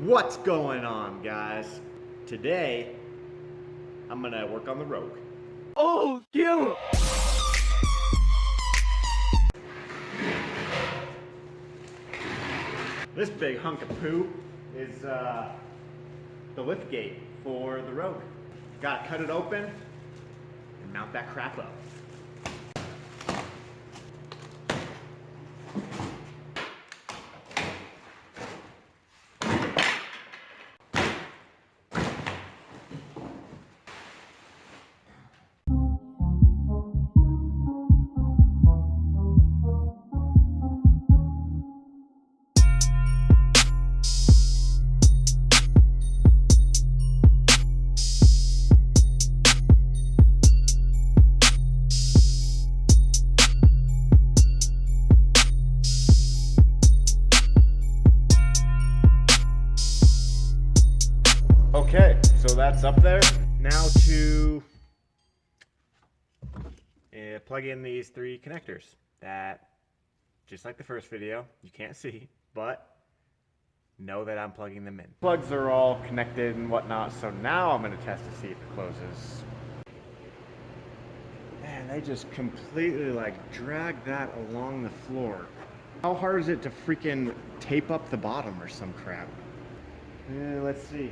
What's going on, guys? Today, I'm gonna work on the Rogue. Oh, kill him! This big hunk of poo is the liftgate for the Rogue. Gotta cut it open and mount that crap up. Okay, so that's up there. Now to plug in these three connectors that, just like the first video, you can't see, but know that I'm plugging them in. Plugs are all connected and whatnot, so now I'm gonna test to see if it closes. Man, they just completely like drag that along the floor. How hard is it to freaking tape up the bottom or some crap? Let's see.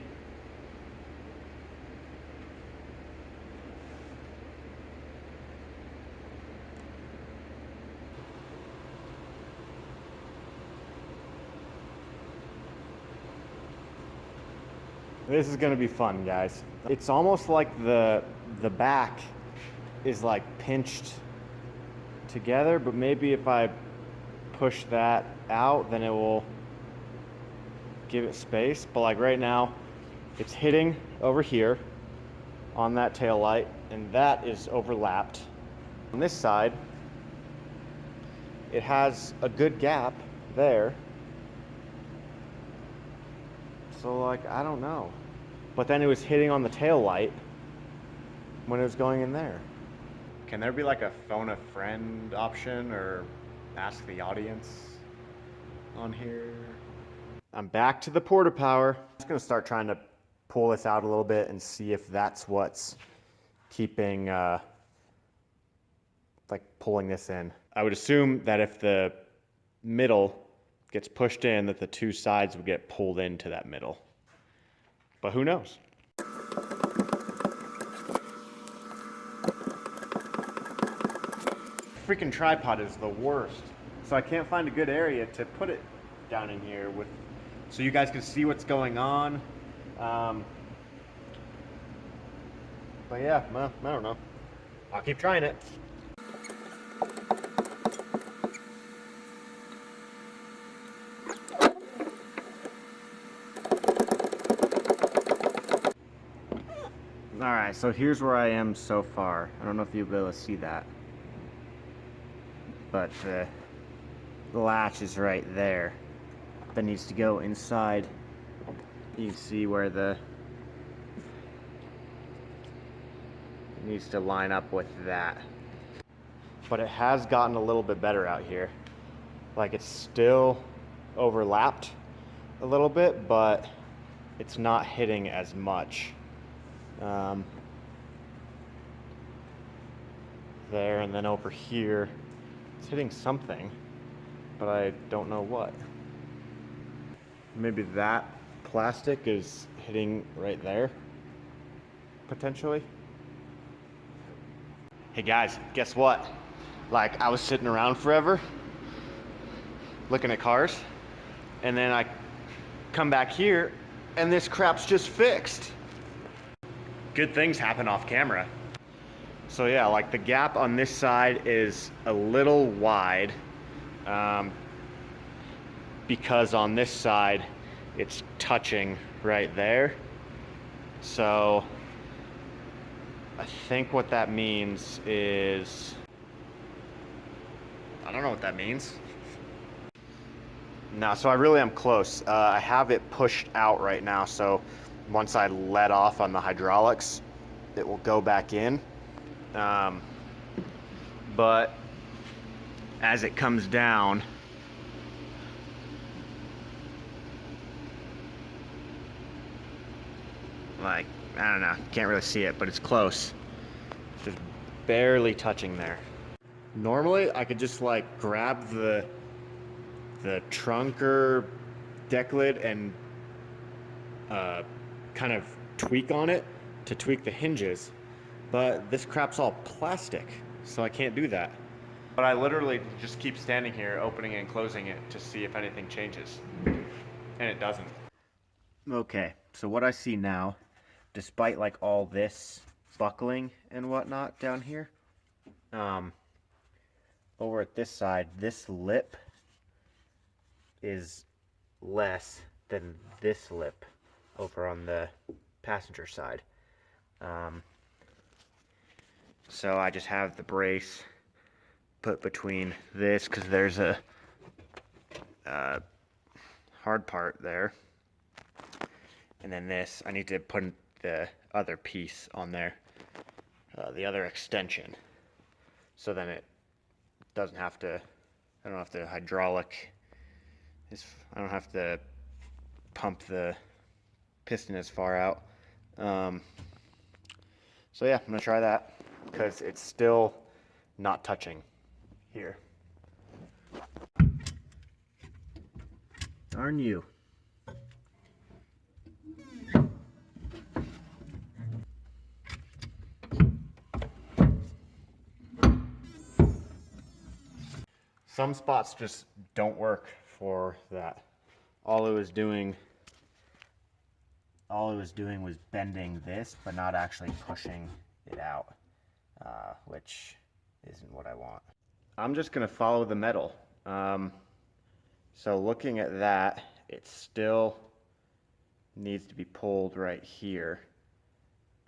This is gonna be fun, guys. It's almost like the back is like pinched together, but maybe if I push that out, then it will give it space. But like right now, it's hitting over here on that tail light, and that is overlapped. On this side, it has a good gap there. So like, I don't know. But then it was hitting on the tail light when it was going in there. Can there be like a phone a friend option or ask the audience on here? I'm back to the Portapower. I'm just gonna start trying to pull this out a little bit and see if that's what's keeping, like pulling this in. I would assume that if the middle gets pushed in, that the two sides would get pulled into that middle. But who knows? Freaking tripod is the worst. So I can't find a good area to put it down in here with, so you guys can see what's going on. But yeah, well, I don't know. I'll keep trying it. Alright, so here's where I am so far. I don't know if you'll be able to see that. But the latch is right there. That needs to go inside. You can see where it needs to line up with that. But it has gotten a little bit better out here. Like it's still overlapped a little bit, but it's not hitting as much. There, and then over here, it's hitting something, but I don't know what. Maybe that plastic is hitting right there, potentially. Hey guys, guess what? Like, I was sitting around forever, looking at cars, and then I come back here, and this crap's just fixed. Good things happen off camera. So yeah, like the gap on this side is a little wide, because on this side it's touching right there. So I think what that means is, I don't know what that means. No, so I really am close. I have it pushed out right now, so once I let off on the hydraulics, it will go back in. But as it comes down, like, I don't know, can't really see it, but it's close. Just barely touching there. Normally, I could just like grab the trunk or deck lid and kind of tweak on it to tweak the hinges, but this crap's all plastic, so I can't do that. But I literally just keep standing here, opening and closing it to see if anything changes, and it doesn't. Okay, so what I see now, despite like all this buckling and whatnot down here, over at this side, this lip is less than this lip over on the passenger side. So I just have the brace put between this, because there's a hard part there, and then this, I need to put the other piece on there, the other extension, so then it doesn't have to, I don't have to hydraulic, I don't have to pump the piston as far out. So yeah, I'm gonna try that, because it's still not touching here. Darn you. Some spots just don't work for that. All it was doing was bending this, but not actually pushing it out, which isn't what I want. I'm just gonna follow the metal. So looking at that, it still needs to be pulled right here,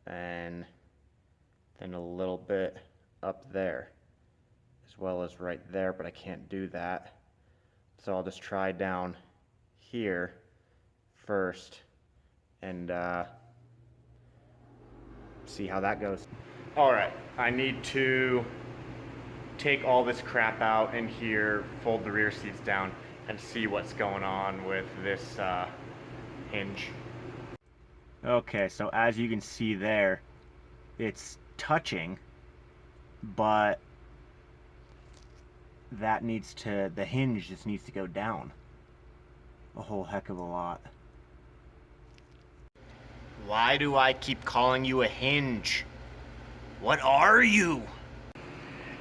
and then a little bit up there, as well as right there, but I can't do that. So I'll just try down here first and see how that goes. All right, I need to take all this crap out in here, fold the rear seats down, and see what's going on with this hinge. Okay, so as you can see there, it's touching, but that needs to, the hinge just needs to go down a whole heck of a lot. Why do I keep calling you a hinge? What are you?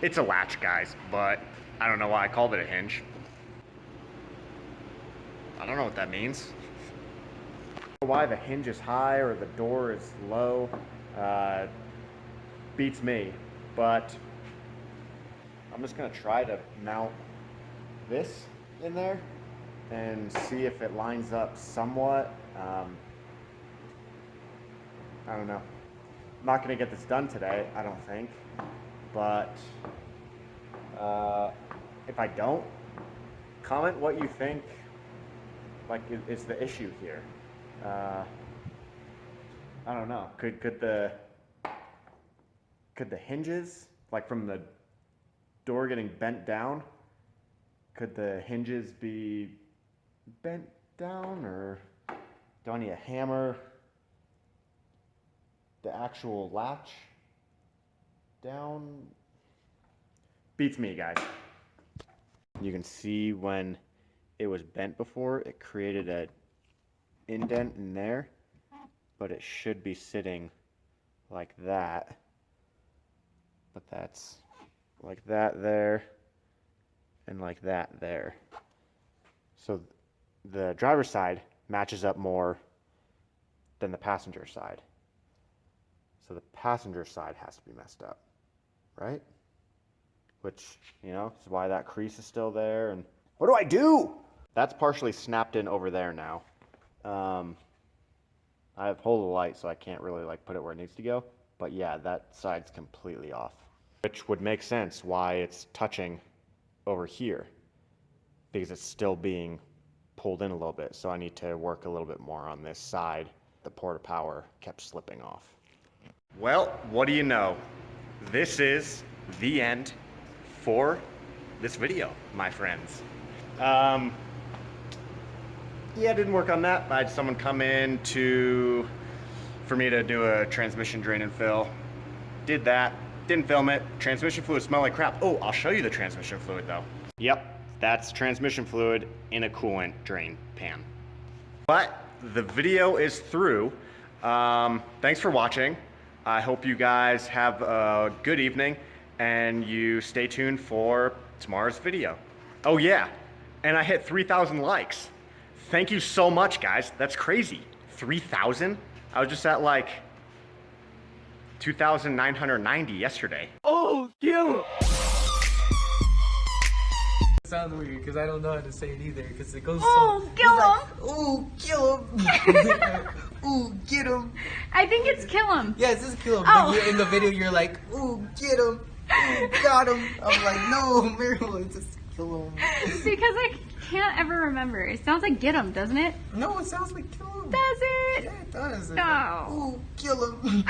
It's a latch, guys, but I don't know why I called it a hinge. I don't know what that means. Why the hinge is high or the door is low beats me, but I'm just gonna try to mount this in there and see if it lines up somewhat. I don't know. I'm not gonna get this done today, I don't think, but if I don't, comment what you think like is the issue here. I don't know. Could the hinges, like from the door getting bent down, could the hinges be bent down, or do I need a hammer the actual latch down? Beats me, guys. You can see when it was bent before, it created a indent in there, but it should be sitting like that. But that's like that there, and like that there. So the driver's side matches up more than the passenger side. So the passenger side has to be messed up, right? Which, you know, is why that crease is still there. And what do I do? That's partially snapped in over there now. I have hold the light, so I can't really like put it where it needs to go. But yeah, that side's completely off, which would make sense why it's touching over here, because it's still being pulled in a little bit. So I need to work a little bit more on this side. The Portapower kept slipping off. Well, what do you know? This is the end for this video, my friends. Yeah, it didn't work on that. I had someone come in to for me to do a transmission drain and fill. Did that, didn't film it. Transmission fluid smelled like crap. Oh, I'll show you the transmission fluid though. Yep, that's transmission fluid in a coolant drain pan. But the video is through. Thanks for watching. I hope you guys have a good evening and you stay tuned for tomorrow's video. Oh yeah, and I hit 3,000 likes. Thank you so much, guys. That's crazy. 3,000? I was just at like 2,990 yesterday. Oh, kill him! It sounds weird because I don't know how to say it either because it goes Oh, kill him! Ooh, kill him! Ooh, get him! I think it's kill him. Yeah, this is kill him. Oh. But in the video, you're like, ooh, get him! Ooh, got him! I'm like, no, Miracle, it's just kill him. Because I can't ever remember. It sounds like get him, doesn't it? No, it sounds like kill him. Does it? Yeah, it does. No. Ooh, kill him.